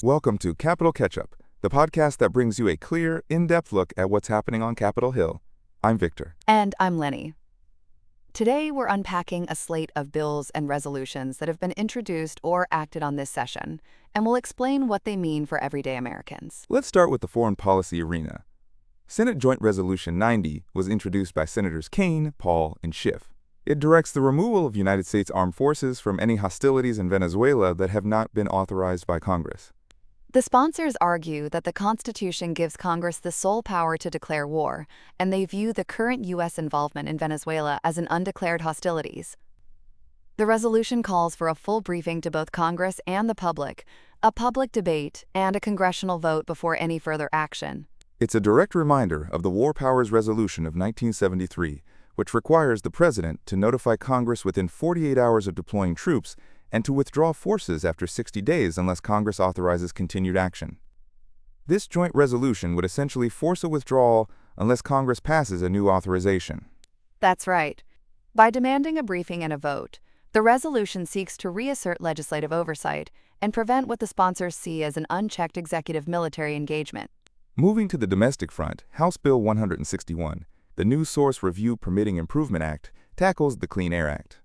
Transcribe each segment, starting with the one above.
Welcome to Capitol Catch-Up, the podcast that brings you a clear, in-depth look at what's happening on Capitol Hill. I'm Victor. And I'm Lenny. Today, we're unpacking a slate of bills and resolutions that have been introduced or acted on this session, and we'll explain what they mean for everyday Americans. Let's start with the foreign policy arena. Senate Joint Resolution 90 was introduced by Senators Kaine, Paul, and Schiff. It directs the removal of United States armed forces from any hostilities in Venezuela that have not been authorized by Congress. The sponsors argue that the Constitution gives Congress the sole power to declare war, and they view the current U.S. involvement in Venezuela as an undeclared hostilities. The resolution calls for a full briefing to both Congress and the public, a public debate, and a congressional vote before any further action. It's a direct reminder of the War Powers Resolution of 1973, which requires the President to notify Congress within 48 hours of deploying troops and to withdraw forces after 60 days unless Congress authorizes continued action. This joint resolution would essentially force a withdrawal unless Congress passes a new authorization. That's right. By demanding a briefing and a vote, the resolution seeks to reassert legislative oversight and prevent what the sponsors see as an unchecked executive military engagement. Moving to the domestic front, House Bill 161, the New Source Review Permitting Improvement Act, tackles the Clean Air Act.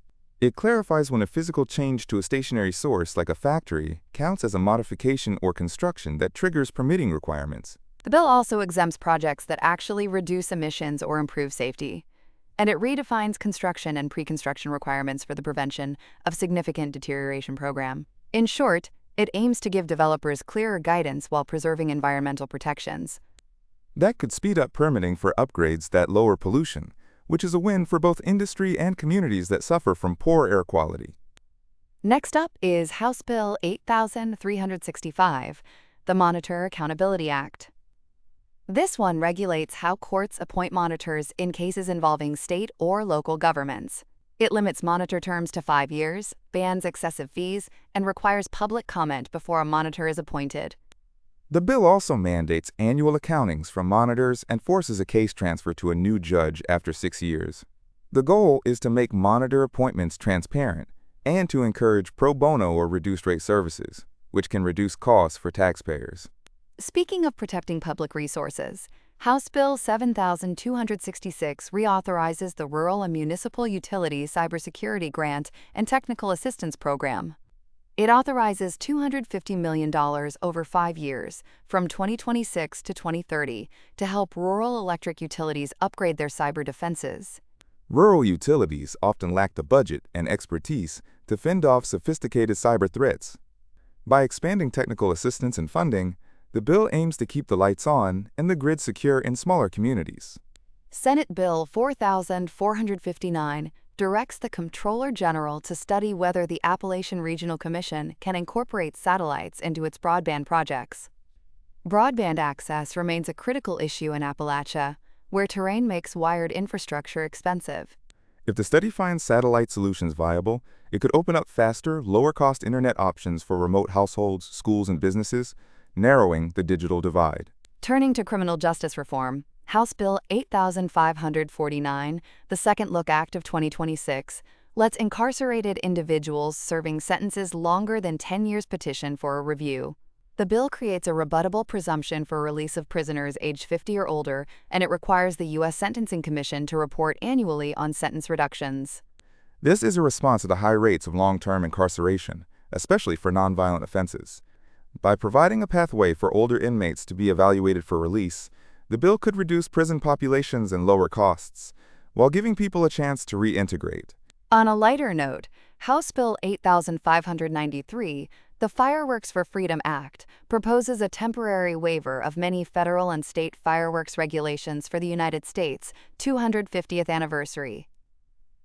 It clarifies when a physical change to a stationary source, like a factory, counts as a modification or construction that triggers permitting requirements. The bill also exempts projects that actually reduce emissions or improve safety, and it redefines construction and pre-construction requirements for the prevention of significant deterioration program. In short, it aims to give developers clearer guidance while preserving environmental protections. That could speed up permitting for upgrades that lower pollution, which is a win for both industry and communities that suffer from poor air quality. Next up is House Bill 8365, the Monitor Accountability Act. This one regulates how courts appoint monitors in cases involving state or local governments. It limits monitor terms to 5 years, bans excessive fees, and requires public comment before a monitor is appointed. The bill also mandates annual accountings from monitors and forces a case transfer to a new judge after 6 years. The goal is to make monitor appointments transparent and to encourage pro bono or reduced-rate services, which can reduce costs for taxpayers. Speaking of protecting public resources, House Bill 7266 reauthorizes the Rural and Municipal Utilities Cybersecurity Grant and Technical Assistance Program. It authorizes $250 million over 5 years, from 2026 to 2030, to help rural electric utilities upgrade their cyber defenses. Rural utilities often lack the budget and expertise to fend off sophisticated cyber threats. By expanding technical assistance and funding, the bill aims to keep the lights on and the grid secure in smaller communities. Senate Bill 4459 directs the Comptroller General to study whether the Appalachian Regional Commission can incorporate satellites into its broadband projects. Broadband access remains a critical issue in Appalachia, where terrain makes wired infrastructure expensive. If the study finds satellite solutions viable, it could open up faster, lower-cost internet options for remote households, schools, and businesses, narrowing the digital divide. Turning to criminal justice reform, House Bill 8549, the Second Look Act of 2026, lets incarcerated individuals serving sentences longer than 10 years petition for a review. The bill creates a rebuttable presumption for release of prisoners aged 50 or older, and it requires the U.S. Sentencing Commission to report annually on sentence reductions. This is a response to the high rates of long-term incarceration, especially for nonviolent offenses. By providing a pathway for older inmates to be evaluated for release, the bill could reduce prison populations and lower costs, while giving people a chance to reintegrate. On a lighter note, House Bill 8593, the Fireworks for Freedom Act, proposes a temporary waiver of many federal and state fireworks regulations for the United States' 250th anniversary.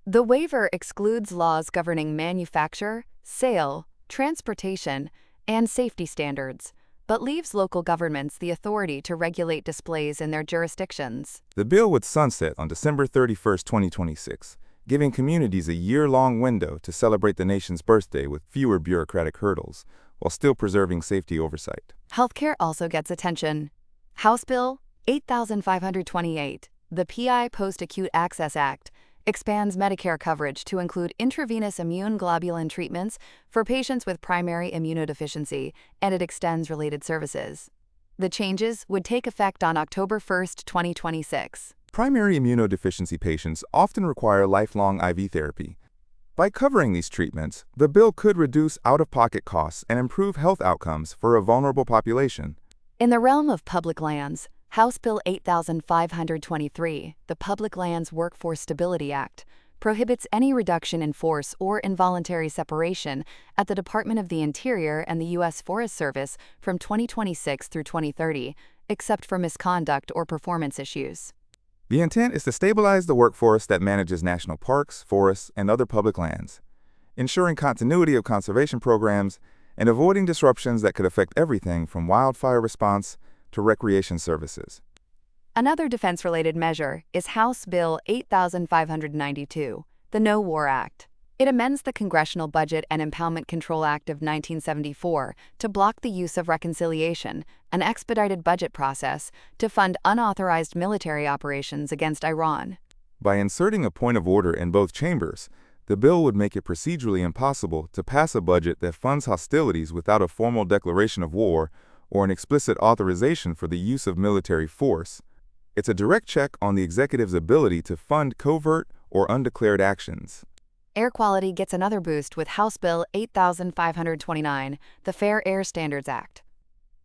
The waiver excludes laws governing manufacture, sale, transportation, and safety standards, but leaves local governments the authority to regulate displays in their jurisdictions. The bill would sunset on December 31, 2026, giving communities a year-long window to celebrate the nation's birthday with fewer bureaucratic hurdles, while still preserving safety oversight. Healthcare also gets attention. House Bill 8528, the PI Post-Acute Access Act, expands Medicare coverage to include intravenous immune globulin treatments for patients with primary immunodeficiency, and it extends related services. The changes would take effect on October 1, 2026. Primary immunodeficiency patients often require lifelong IV therapy. By covering these treatments, the bill could reduce out-of-pocket costs and improve health outcomes for a vulnerable population. In the realm of public lands, House Bill 8523, the Public Lands Workforce Stability Act, prohibits any reduction in force or involuntary separation at the Department of the Interior and the U.S. Forest Service from 2026 through 2030, except for misconduct or performance issues. The intent is to stabilize the workforce that manages national parks, forests, and other public lands, ensuring continuity of conservation programs and avoiding disruptions that could affect everything from wildfire response to recreation services. Another defense-related measure is House Bill 8592, the No War Act. It amends the Congressional Budget and Impoundment Control Act of 1974 to block the use of reconciliation, an expedited budget process, to fund unauthorized military operations against Iran. By inserting a point of order in both chambers, the bill would make it procedurally impossible to pass a budget that funds hostilities without a formal declaration of war or an explicit authorization for the use of military force. It's a direct check on the executive's ability to fund covert or undeclared actions. Air quality gets another boost with House Bill 8529, the Fair Air Standards Act.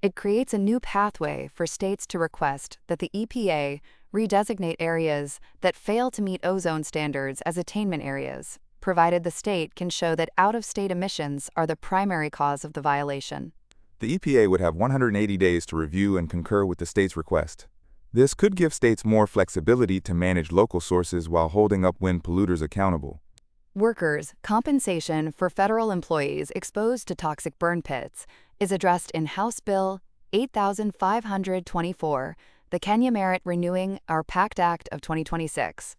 It creates a new pathway for states to request that the EPA redesignate areas that fail to meet ozone standards as attainment areas, provided the state can show that out-of-state emissions are the primary cause of the violation. The EPA would have 180 days to review and concur with the state's request. This could give states more flexibility to manage local sources while holding upwind polluters accountable. Workers' compensation for federal employees exposed to toxic burn pits is addressed in House Bill 8524, the Kenya Merit Renewing Our PACT Act of 2026.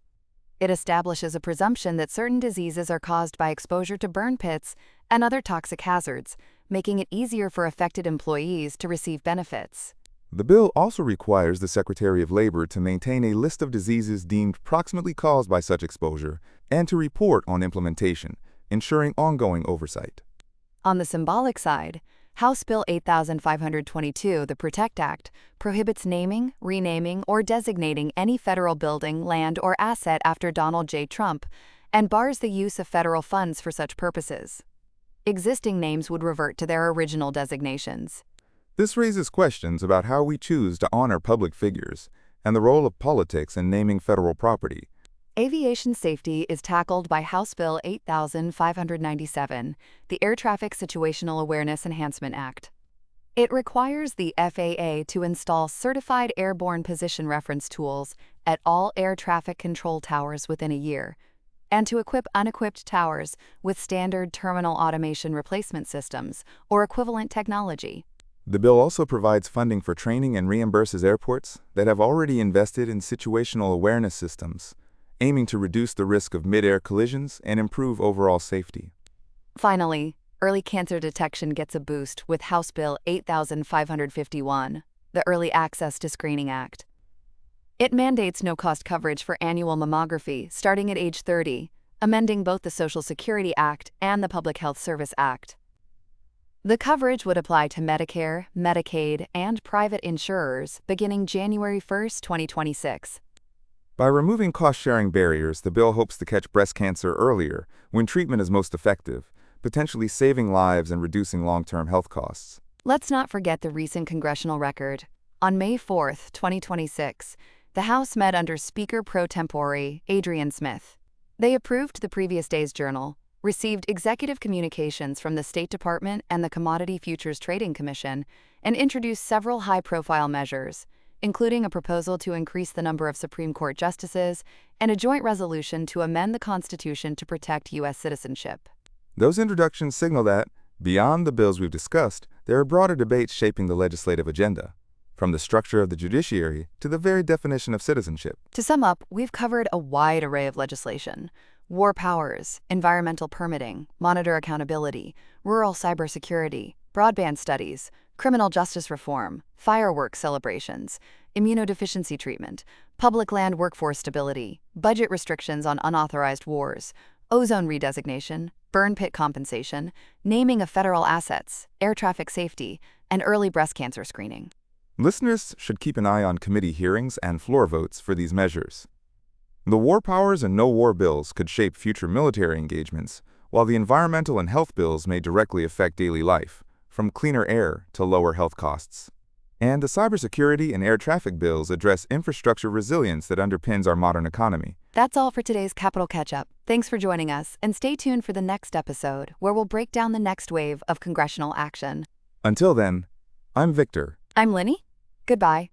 It establishes a presumption that certain diseases are caused by exposure to burn pits and other toxic hazards, making it easier for affected employees to receive benefits. The bill also requires the Secretary of Labor to maintain a list of diseases deemed proximately caused by such exposure and to report on implementation, ensuring ongoing oversight. On the symbolic side, House Bill 8522, the PROTECT Act, prohibits naming, renaming, or designating any federal building, land, or asset after Donald J. Trump, and bars the use of federal funds for such purposes. Existing names would revert to their original designations. This raises questions about how we choose to honor public figures and the role of politics in naming federal property. Aviation safety is tackled by House Bill 8597, the Air Traffic Situational Awareness Enhancement Act. It requires the FAA to install certified airborne position reference tools at all air traffic control towers within a year, and to equip unequipped towers with standard terminal automation replacement systems or equivalent technology. The bill also provides funding for training and reimburses airports that have already invested in situational awareness systems, aiming to reduce the risk of mid-air collisions and improve overall safety. Finally, early cancer detection gets a boost with House Bill 8551, the Early Access to Screening Act. It mandates no-cost coverage for annual mammography starting at age 30, amending both the Social Security Act and the Public Health Service Act. The coverage would apply to Medicare, Medicaid, and private insurers beginning January 1, 2026. By removing cost-sharing barriers, the bill hopes to catch breast cancer earlier when treatment is most effective, potentially saving lives and reducing long-term health costs. Let's not forget the recent congressional record. On May 4, 2026, the House met under Speaker pro tempore Adrian Smith. They approved the previous day's journal, received executive communications from the State Department and the Commodity Futures Trading Commission, and introduced several high-profile measures, including a proposal to increase the number of Supreme Court justices and a joint resolution to amend the Constitution to protect U.S. citizenship. Those introductions signal that, beyond the bills we've discussed, there are broader debates shaping the legislative agenda, from the structure of the judiciary to the very definition of citizenship. To sum up, we've covered a wide array of legislation: war powers, environmental permitting, monitor accountability, rural cybersecurity, broadband studies, criminal justice reform, fireworks celebrations, immunodeficiency treatment, public land workforce stability, budget restrictions on unauthorized wars, ozone redesignation, burn pit compensation, naming of federal assets, air traffic safety, and early breast cancer screening. Listeners should keep an eye on committee hearings and floor votes for these measures. The war powers and no-war bills could shape future military engagements, while the environmental and health bills may directly affect daily life, from cleaner air to lower health costs. And the cybersecurity and air traffic bills address infrastructure resilience that underpins our modern economy. That's all for today's Capital Catch-Up. Thanks for joining us, and stay tuned for the next episode, where we'll break down the next wave of congressional action. Until then, I'm Victor. I'm Linny. Goodbye.